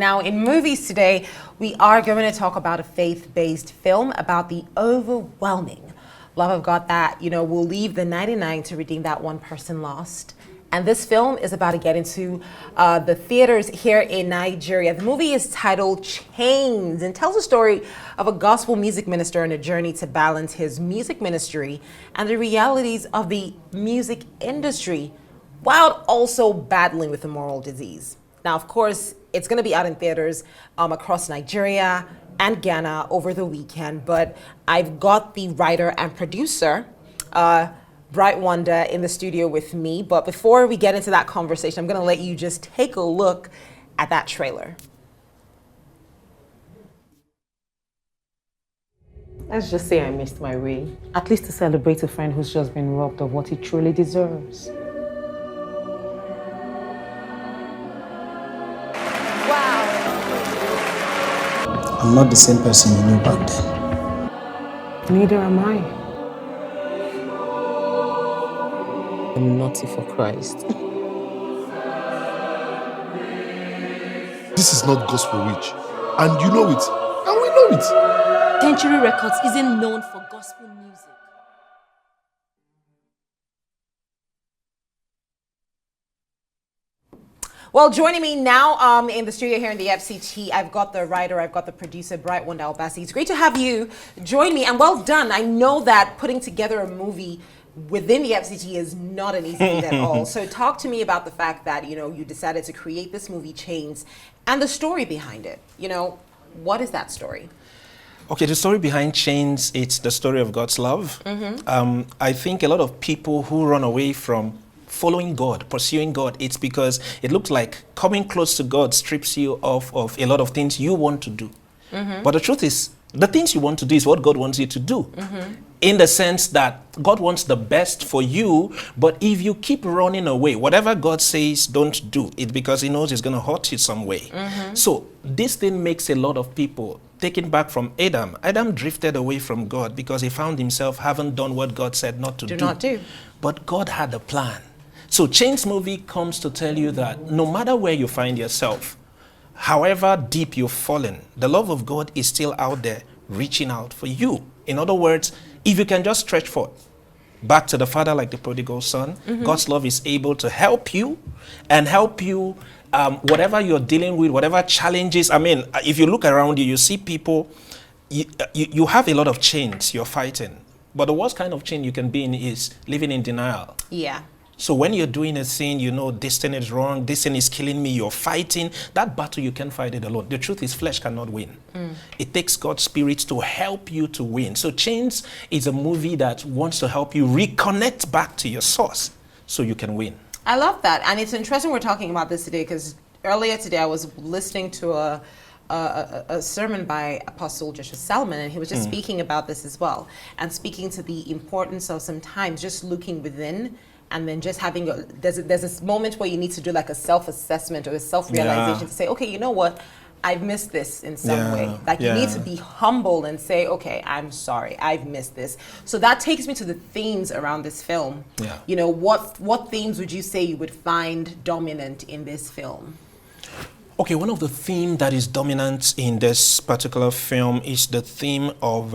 Now, in movies today, we are going to talk about a faith-based film about the overwhelming love of God that, will leave the 99 to redeem that one person lost. And this film is about to get into the theaters here in Nigeria. The movie is titled Chains and tells the story of a gospel music minister on a journey to balance his music ministry and the realities of the music industry while also battling with a moral disease. Now, of course, it's going to be out in theaters across Nigeria and Ghana over the weekend, but I've got the writer and producer, Bright Wonder, in the studio with me. But before we get into that conversation, I'm going to let you just take a look at that trailer. Let's just say I missed my way, at least to celebrate a friend who's just been robbed of what he truly deserves. I'm not the same person you knew back then. Neither am I. I'm naughty for Christ. This is not gospel rich, and you know it, and we know it. Century Records isn't known for gospel music. Well, joining me now in the studio here in the FCT, I've got the writer, I've got the producer, Bright Wonder Obasi. It's great to have you join me, and well done. I know that putting together a movie within the FCT is not an easy feat at all. So talk to me about the fact that, you decided to create this movie, Chains, and the story behind it. What is that story? Okay, the story behind Chains, it's the story of God's love. I think a lot of people who run away from following God, pursuing God, it's because it looks like coming close to God strips you off of a lot of things you want to do. But the truth is, the things you want to do is what God wants you to do. In the sense that God wants the best for you, but if you keep running away, whatever God says don't do, it's because he knows it's going to hurt you some way. So this thing makes a lot of people taken back from Adam. Adam drifted away from God because he found himself having done what God said not to do. Do not do. But God had a plan. So Chains movie comes to tell you that no matter where you find yourself, however deep you've fallen, the love of God is still out there reaching out for you. In other words, if you can just stretch forth back to the Father like the prodigal son, God's love is able to help you and help you whatever you're dealing with, whatever challenges. I mean, if you look around you, you see people, you have a lot of chains you're fighting. But the worst kind of chain you can be in is living in denial. Yeah. So when you're doing a thing, this thing is wrong, this thing is killing me, you're fighting, that battle you can't fight it alone. The truth is flesh cannot win. It takes God's spirit to help you to win. So Chains is a movie that wants to help you reconnect back to your source so you can win. I love that. And it's interesting we're talking about this today because earlier today I was listening to a sermon by Apostle Joshua Salmon, and he was just speaking about this as well, and speaking to the importance of sometimes just looking within and then just having there's this moment where you need to do like a self-assessment or a self-realization to say, okay, you know what? I've missed this in some way. Like you need to be humble and say, okay, I'm sorry, I've missed this. So that takes me to the themes around this film. What themes would you say you would find dominant in this film? Okay, one of the themes that is dominant in this particular film is the theme of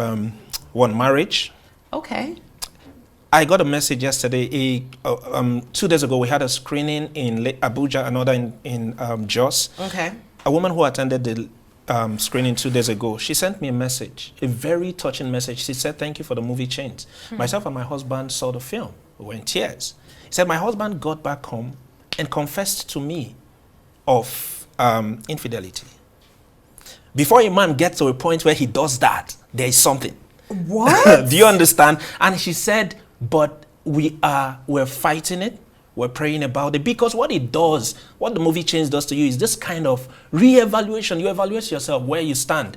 marriage. Okay. I got a message yesterday. 2 days ago, we had a screening in Abuja, another in Jos. Okay. A woman who attended the screening 2 days ago, she sent me a message, a very touching message. She said, thank you for the movie Chains. Myself and my husband saw the film. We were in tears. He said, my husband got back home and confessed to me of infidelity. Before a man gets to a point where he does that, there is something. What? Do you understand? And she said, but we're fighting it. We're praying about it because what it does, what the movie Chains does to you is this kind of re-evaluation. You evaluate yourself where you stand.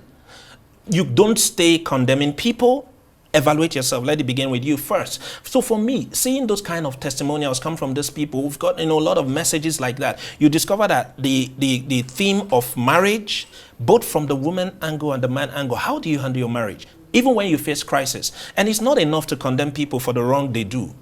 You don't stay condemning people. Evaluate yourself. Let it begin with you first. So for me, seeing those kind of testimonials come from these people who've got a lot of messages like that, you discover that the theme of marriage, both from the woman angle and the man angle, how do you handle your marriage? Even when you face crisis. And it's not enough to condemn people for the wrong they do.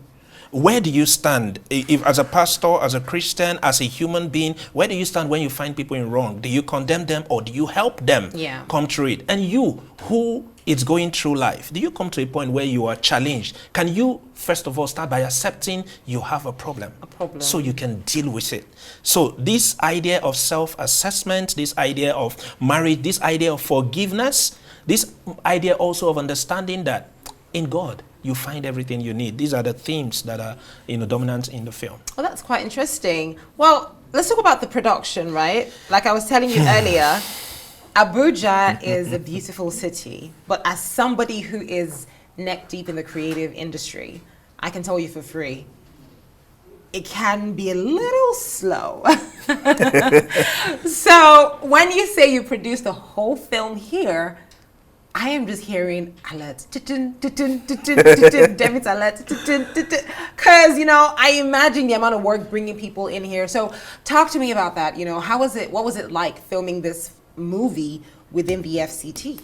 where do you stand? If as a pastor, as a Christian, as a human being, where do you stand when you find people in wrong? Do you condemn them or do you help them come through it? And you, who is going through life, do you come to a point where you are challenged? Can you, first of all, start by accepting you have a problem? So you can deal with it. So this idea of self-assessment, this idea of marriage, this idea of forgiveness, this idea also of understanding that in God, you find everything you need. These are the themes that are, dominant in the film. Well, that's quite interesting. Well, let's talk about the production, right? Like I was telling you earlier, Abuja is a beautiful city, but as somebody who is neck deep in the creative industry, I can tell you for free, it can be a little slow. So when you say you produced the whole film here, I am just hearing alert, debit alert, because I imagine the amount of work bringing people in here. So talk to me about that. How was it? What was it like filming this movie within the FCT?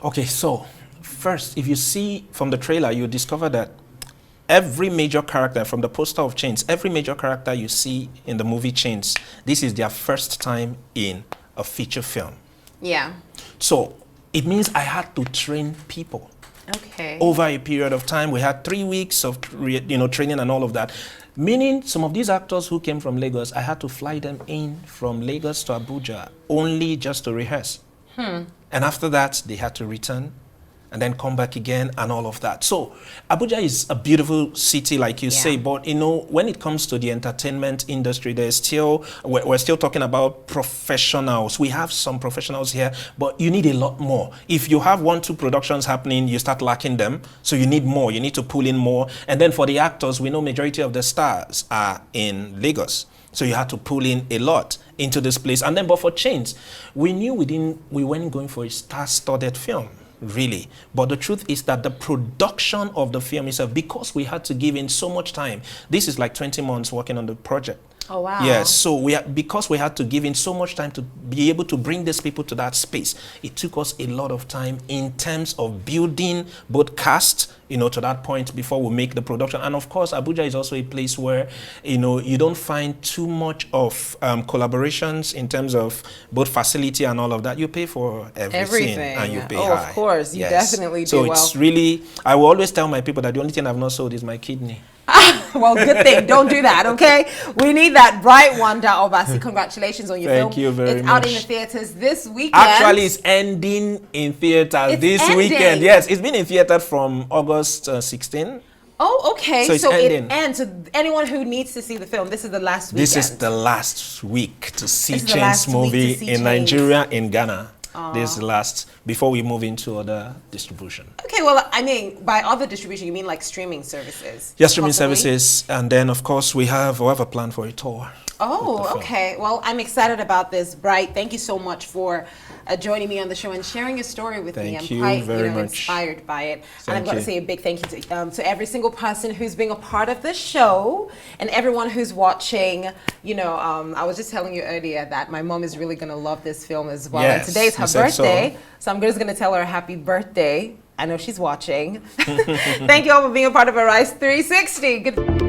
Okay, so first, if you see from the trailer, you discover that every major character from the poster of Chains, every major character you see in the movie Chains, this is their first time in a feature film. Yeah. So it means I had to train people. Okay. Over a period of time, we had 3 weeks of training and all of that. Meaning some of these actors who came from Lagos, I had to fly them in from Lagos to Abuja only just to rehearse. And after that, they had to return and then come back again and all of that. So Abuja is a beautiful city, like you say, but when it comes to the entertainment industry, we're still talking about professionals. We have some professionals here, but you need a lot more. If you have 1-2 productions happening, you start lacking them. So you need more, you need to pull in more. And then for the actors, we know majority of the stars are in Lagos. So you had to pull in a lot into this place. And then, but for Chains, we knew we weren't going for a star-studded film. Really, but the truth is that the production of the film itself, because we had to give in so much time, this is like 20 months working on the project. Oh wow. Yes, so because we had to give in so much time to be able to bring these people to that space, it took us a lot of time in terms of building both cast, to that point before we make the production. And of course, Abuja is also a place where, you don't find too much of collaborations in terms of both facility and all of that. You pay for everything. And you pay high. Of course, you definitely do. So it's really, I will always tell my people that the only thing I've not sold is my kidney. Well, good thing. Don't do that, okay? We need that bright one, Obasi. Congratulations on your film. Thank you very much. It's out in the theaters this weekend. Actually, it's ending in theaters this weekend. Yes, it's been in theater from August 16. Oh, okay. So it ends. So anyone who needs to see the film, this is the last weekend. This is the last week to see Chains movie in Nigeria, in Ghana. This last, before we move into other distribution. Okay, well, I mean, by other distribution, you mean like streaming services? Yes, streaming services. And then, of course, we have a plan for a tour. Oh, okay. Well, I'm excited about this. Bright, thank you so much for joining me on the show and sharing your story with me. I'm quite inspired by it. And I've got to say a big thank you to every single person who's being a part of the show and everyone who's watching. I was just telling you earlier that my mom is really going to love this film as well. Yes, and today's her birthday, so I'm just going to tell her happy birthday. I know she's watching. Thank you all for being a part of Arise 360. Good.